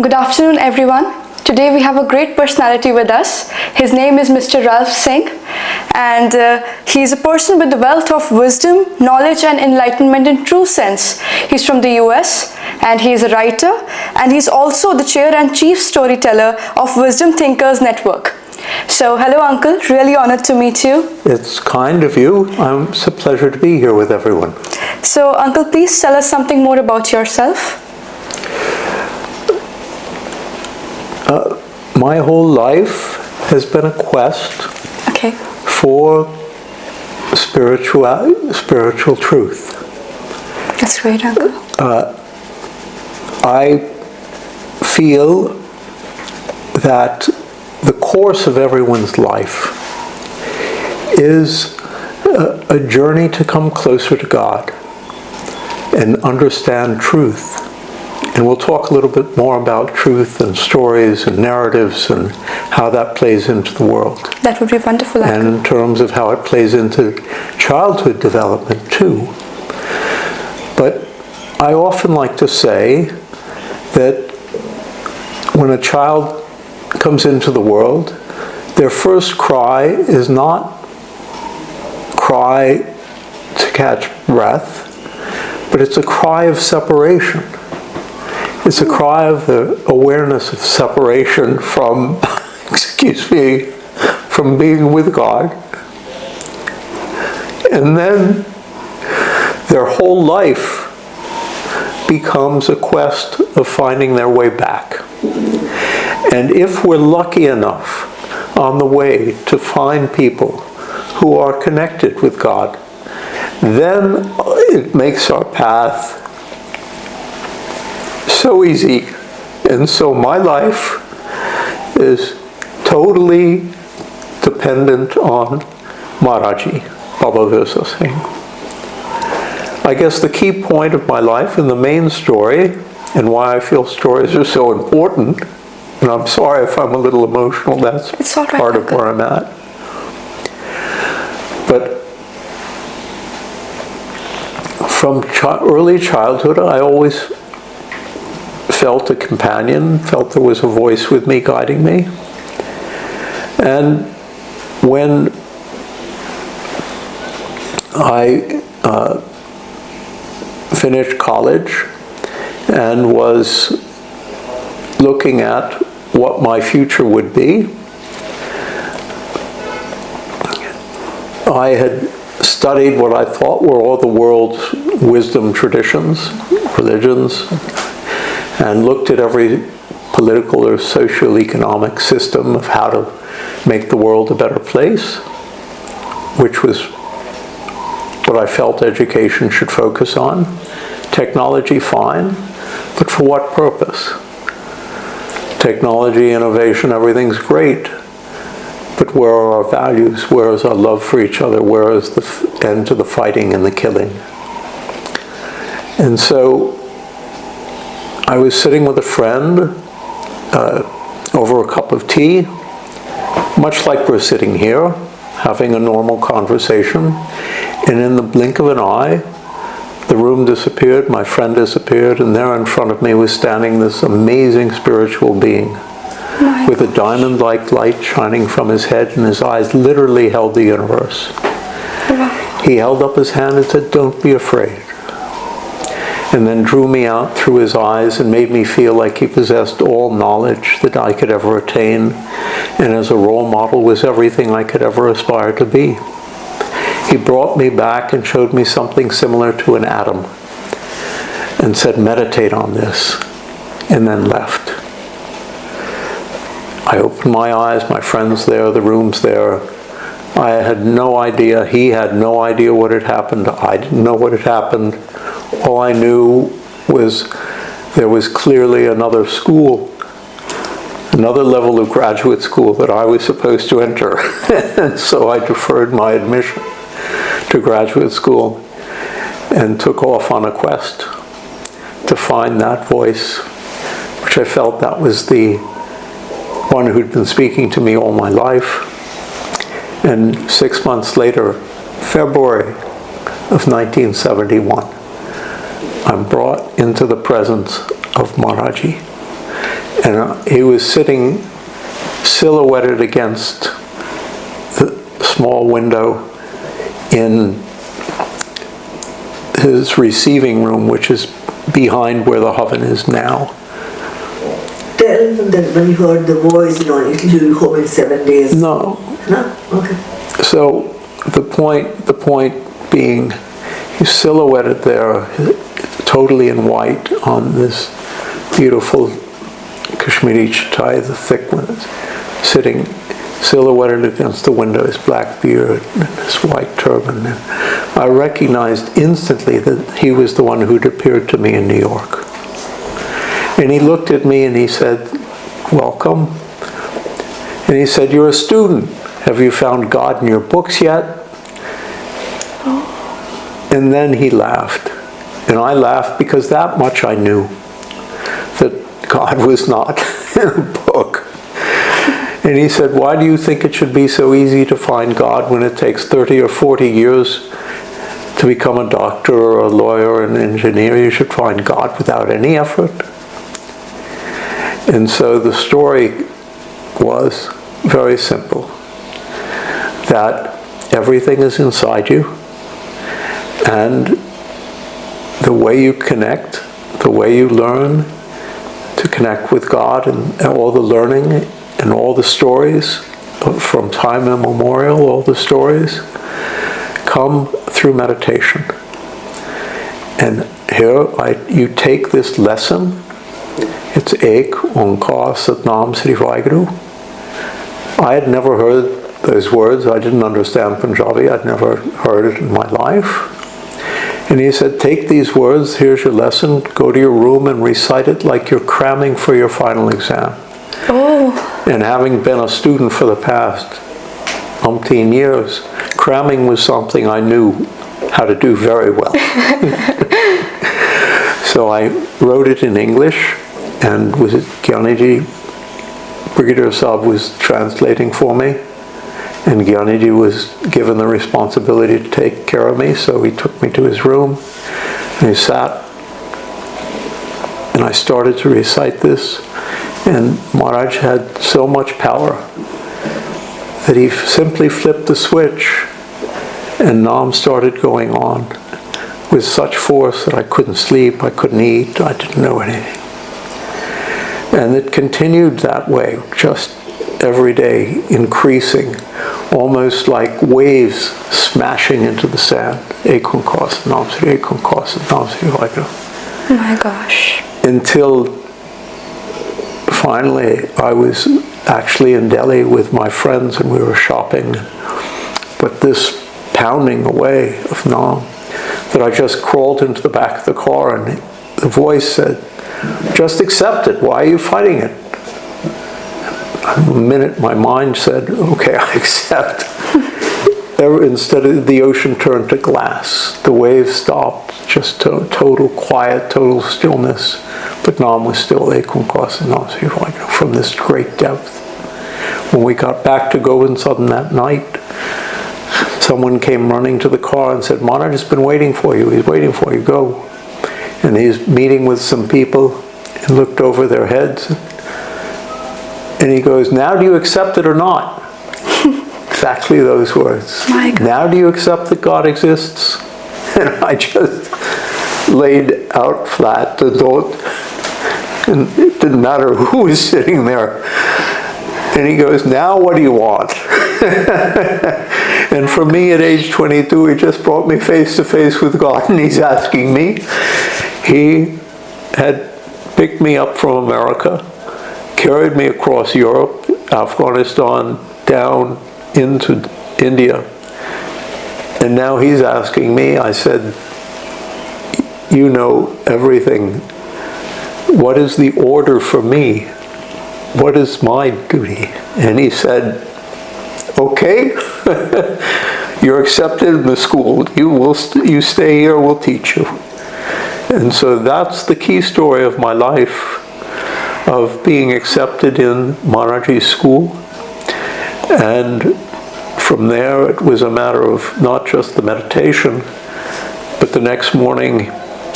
Good afternoon, everyone. Today we have a great personality with us. His name is Mr. Ralph Singh, and he's a person with a wealth of wisdom, knowledge and enlightenment in true sense. He's from the US, and he's a writer, and he's also the chair and chief storyteller of Wisdom Thinkers Network. So, hello Uncle, really honored to meet you. It's kind of you. It's a pleasure to be here with everyone. So, Uncle, please tell us something more about yourself. My whole life has been a quest for spiritual truth. That's great, Uncle. I feel that the course of everyone's life is a journey to come closer to God and understand truth. And we'll talk a little bit more about truth and stories and narratives and how that plays into the world. That would be wonderful. And in terms of how it plays into childhood development too. But I often like to say that when a child comes into the world, their first cry is not cry to catch breath, but it's a cry of separation. It's a cry of the awareness of separation from, from being with God. And then their whole life becomes a quest of finding their way back. And if we're lucky enough on the way to find people who are connected with God, then it makes our path so easy. And so my life is totally dependent on Maharaji, Baba Virsa Singh. I guess the key point of my life and the main story, and why I feel stories are so important, and I'm sorry if I'm a little emotional, that's part of where I'm at. But from early childhood, I always felt a companion, felt there was a voice with me guiding me. And when I finished college and was looking at what my future would be, I had studied what I thought were all the world's wisdom traditions, religions, and looked at every political or socio-economic system of how to make the world a better place, which was what I felt education should focus on. Technology, fine, but for what purpose? Technology, innovation, everything's great, but where are our values? Where is our love for each other? Where is the end to the fighting and the killing? And so I was sitting with a friend over a cup of tea, much like we're sitting here, having a normal conversation, and in the blink of an eye, the room disappeared, my friend disappeared, and there in front of me was standing this amazing spiritual being with a diamond-like light shining from his head, and his eyes literally held the universe. He held up his hand and said, "Don't be afraid." And then drew me out through his eyes and made me feel like he possessed all knowledge that I could ever attain, and as a role model was everything I could ever aspire to be. He brought me back and showed me something similar to an atom and said, "Meditate on this," and then left. I opened my eyes, my friend's there, the room's there. I had no idea, he had no idea what had happened, I didn't know what had happened. All I knew was there was clearly another school, another level of graduate school that I was supposed to enter. And so I deferred my admission to graduate school and took off on a quest to find that voice, which I felt that was the one who'd been speaking to me all my life. And 6 months later, February of 1971, I'm brought into the presence of Maharaji. And he was sitting silhouetted against the small window in his receiving room, which is behind where the oven is now. Tell him that when you heard the voice, you'll be home in 7 days. No. No? Okay. So the point being, he's silhouetted there, totally in white, on this beautiful Kashmiri chatai, the thick one, sitting silhouetted against the window, his black beard and his white turban. And I recognized instantly that he was the one who'd appeared to me in New York. And he looked at me and he said, "Welcome." And he said, "You're a student. Have you found God in your books yet?" And then he laughed. And I laughed because that much I knew, that God was not in a book. And he said, "Why do you think it should be so easy to find God when it takes 30 or 40 years to become a doctor or a lawyer or an engineer? You should find God without any effort." And so the story was very simple, that everything is inside you, and the way you connect, the way you learn to connect with God, and all the learning and all the stories from time immemorial, all the stories come through meditation. And here you take this lesson. It's Ek Onkar Satnam Sri Vaheguru. I had never heard those words. I didn't understand Punjabi. I'd never heard it in my life. And he said, "Take these words, here's your lesson, go to your room and recite it like you're cramming for your final exam." Oh. And having been a student for the past umpteen years, cramming was something I knew how to do very well. So I wrote it in English, and was it Gyaniji, Brigadier Saab was translating for me, and Gyaniji was given the responsibility to take care of me, so he took me to his room, and he sat, and I started to recite this, and Maharaj had so much power that he simply flipped the switch, and Nam started going on with such force that I couldn't sleep, I couldn't eat, I didn't know anything. And it continued that way, just every day, increasing, almost like waves smashing into the sand. Ek Onkar Satnam Sri, Ek Onkar Satnam Sri Vaheguru. Oh my gosh. Until finally I was actually in Delhi with my friends and we were shopping. But this pounding away of Nam, that I just crawled into the back of the car, and the voice said, "Just accept it. Why are you fighting it?" The minute my mind said, "Okay, I accept," instead of the ocean turned to glass. The waves stopped, just total quiet, total stillness. But Nam was still Ek Onkar Satnam Sri Vaheguru from this great depth. When we got back to Gobind Sadan that night, someone came running to the car and said, "Maharaj has been waiting for you. He's waiting for you. Go." And he's meeting with some people and looked over their heads. And he goes, "Now do you accept it or not?" Exactly those words. My God. "Now do you accept that God exists?" And I just laid out flat the thought. And it didn't matter who was sitting there. And he goes, "Now what do you want?" And for me at age 22, he just brought me face to face with God, and he's asking me. He had picked me up from America, carried me across Europe, Afghanistan, down into India. And now he's asking me. I said, "You know everything. What is the order for me? What is my duty?" And he said, "Okay, you're accepted in the school. You stay here, we'll teach you." And so that's the key story of my life, of being accepted in Maharaj's school. And from there, it was a matter of not just the meditation, but the next morning,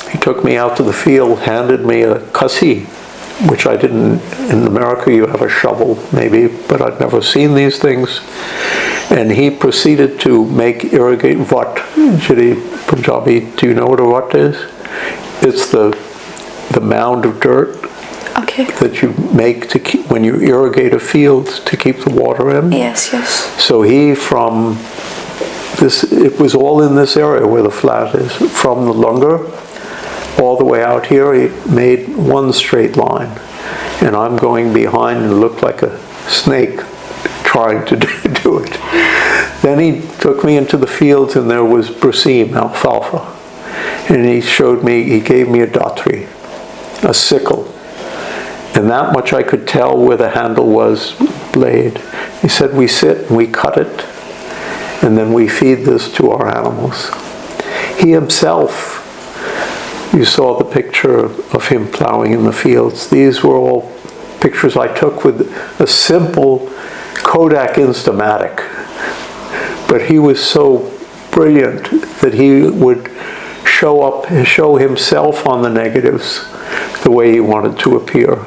he took me out to the field, handed me a kasi, which I didn't. In America you have a shovel maybe, but I'd never seen these things. And he proceeded to irrigate vat. Punjabi, do you know what a vat is? It's the mound of dirt that you make to keep, when you irrigate a field, to keep the water in. Yes, yes. So he, from this, it was all in this area where the flat is, from the Lungar all the way out here, he made one straight line. And I'm going behind and looked like a snake trying to do it. Then he took me into the fields, and there was brasim, alfalfa. And he showed me, he gave me a datri, a sickle. And that much I could tell where the handle was, blade. He said, we sit and we cut it, and then we feed this to our animals. He himself, you saw the picture of him plowing in the fields. These were all pictures I took with a simple Kodak Instamatic. But he was so brilliant that he would show himself on the negatives the way he wanted to appear.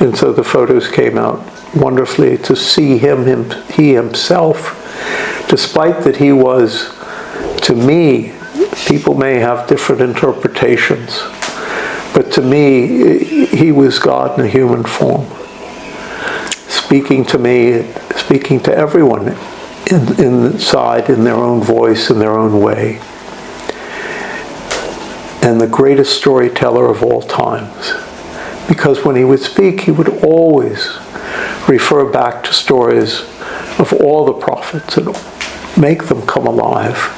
And so the photos came out wonderfully to see he himself, despite that he was, to me, people may have different interpretations, but to me, he was God in a human form, speaking to me, speaking to everyone inside in their own voice, in their own way. And the greatest storyteller of all times. Because when he would speak, he would always refer back to stories of all the prophets and make them come alive.